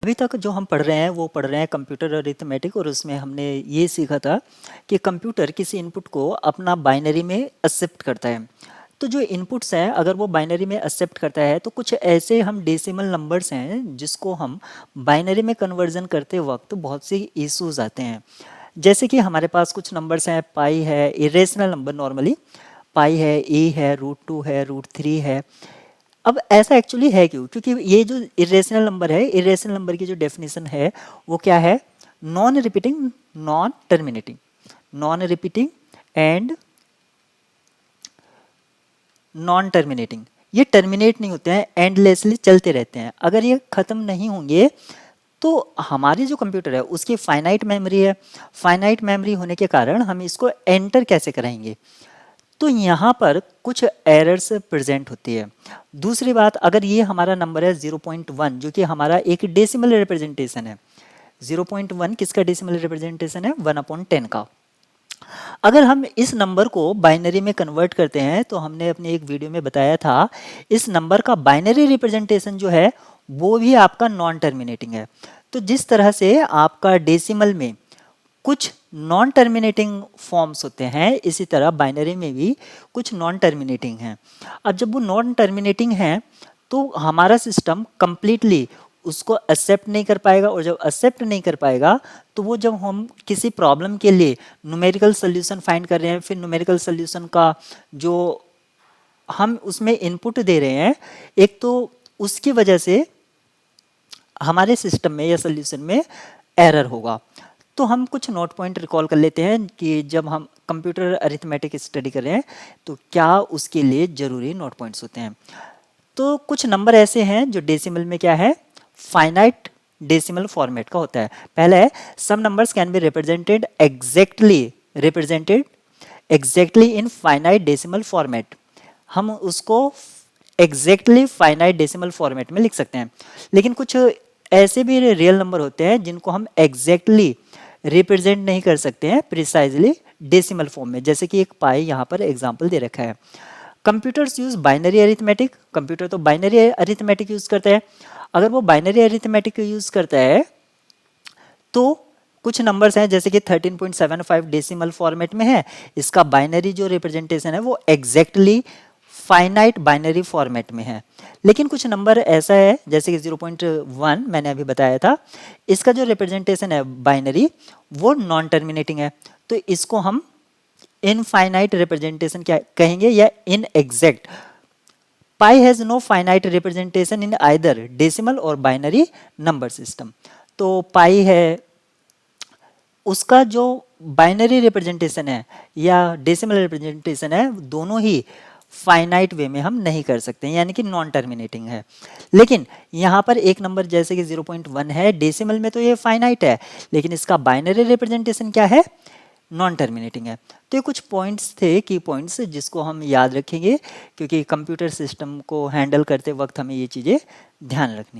अभी तक जो हम पढ़ रहे हैं वो पढ़ रहे हैं कंप्यूटर अरिथमेटिक, और उसमें हमने ये सीखा था कि कंप्यूटर किसी इनपुट को अपना बाइनरी में एक्सेप्ट करता है। तो जो इनपुट्स हैं अगर वो बाइनरी में एक्सेप्ट करता है तो कुछ ऐसे हम डेसिमल नंबर्स हैं जिसको हम बाइनरी में कन्वर्जन करते वक्त बहुत सी इश्यूज आते हैं। जैसे कि हमारे पास कुछ नंबर्स हैं, पाई है, इरेशनल नंबर नॉर्मली पाई है, ए है, √2 है, √3 है। अब ऐसा एक्चुअली है क्यों? क्योंकि ये जो इरेशनल नंबर है, इरेशनल नंबर की जो डेफिनेशन है वो क्या है? Non repeating, non terminating, non repeating and non terminating. ये टर्मिनेट नहीं होते हैं, एंडलेसली चलते रहते हैं। अगर ये ख़त्म नहीं होंगे तो हमारी जो कंप्यूटर है उसकी फाइनाइट मेमोरी है। फाइनाइट मेमोरी होने के कारण हम इसको एंटर कैसे कराएंगे? तो यहाँ पर कुछ एरर्स प्रेजेंट होती है। दूसरी बात, अगर ये हमारा नंबर है 0.1 जो कि हमारा एक डेसिमल रिप्रेजेंटेशन है। 0.1 किसका डेसिमल रिप्रेजेंटेशन है? 1/10 का। अगर हम इस नंबर को बाइनरी में कन्वर्ट करते हैं तो हमने अपने एक वीडियो में बताया था इस नंबर का बाइनरी रिप्रेजेंटेशन जो है वो भी आपका नॉन टर्मिनेटिंग है। तो जिस तरह से आपका डेसिमल में कुछ नॉन टर्मिनेटिंग फॉर्म्स होते हैं, इसी तरह बाइनरी में भी कुछ नॉन टर्मिनेटिंग हैं। अब जब वो नॉन टर्मिनेटिंग हैं तो हमारा सिस्टम कंप्लीटली उसको एक्सेप्ट नहीं कर पाएगा, और जब एक्सेप्ट नहीं कर पाएगा तो वो जब हम किसी प्रॉब्लम के लिए न्यूमेरिकल सोल्यूशन फाइंड कर रहे हैं, फिर न्यूमेरिकल सोल्यूशन का जो हम उसमें इनपुट दे रहे हैं, एक तो उसकी वजह से हमारे सिस्टम में या सोल्यूशन में एरर होगा। तो हम कुछ नोट पॉइंट रिकॉल कर लेते हैं कि जब हम कंप्यूटर अरिथमेटिक स्टडी कर रहे हैं तो क्या उसके लिए ज़रूरी नोट पॉइंट्स होते हैं। तो कुछ नंबर ऐसे हैं जो डेसिमल में क्या है? फाइनाइट डेसिमल फॉर्मेट का होता है। पहला है some numbers can be represented in finite decimal format. हम उसको एग्जैक्टली फाइनाइट डेसिमल फॉर्मेट में लिख सकते हैं। लेकिन कुछ ऐसे भी रियल नंबर होते हैं जिनको हम एग्जैक्टली रिप्रेजेंट नहीं कर सकते हैं प्रिसाइजली डेसिमल फॉर्म में, जैसे कि एक पाई यहाँ पर एग्जांपल दे रखा है। Computers use binary arithmetic. Computer तो बाइनरी अरिथमेटिक यूज करता है। अगर वो बाइनरी अरिथमेटिक यूज करता है तो कुछ नंबर्स हैं जैसे कि 13.75 डेसिमल फॉर्मेट में है, इसका बाइनरी जो रिप्रेजेंटेशन है वो एग्जैक्टली फाइनाइट बाइनरी फॉर्मेट में है। लेकिन कुछ नंबर ऐसा है जैसे कि 0.1 मैंने अभी बताया था, इसका जो रिप्रेजेंटेशन है बाइनरी वो नॉन टर्मिनेटिंग है, तो इसको हम इनफाइनाइट रिप्रेजेंटेशन क्या कहेंगे या inexact. Pi has no finite representation in either decimal और बाइनरी नंबर सिस्टम। तो पाई है उसका जो बाइनरी रिप्रेजेंटेशन है या डेसिमल रिप्रेजेंटेशन है दोनों ही फाइनाइट वे में हम नहीं कर सकते हैं, यानी कि नॉन टर्मिनेटिंग है। लेकिन यहाँ पर एक नंबर जैसे कि 0.1 है, डेसिमल में तो ये फाइनाइट है लेकिन इसका बाइनरी रिप्रेजेंटेशन क्या है? नॉन टर्मिनेटिंग है। तो ये कुछ पॉइंट्स थे, की पॉइंट्स, जिसको हम याद रखेंगे क्योंकि कंप्यूटर सिस्टम को हैंडल करते वक्त हमें ये चीज़ें ध्यान रखनी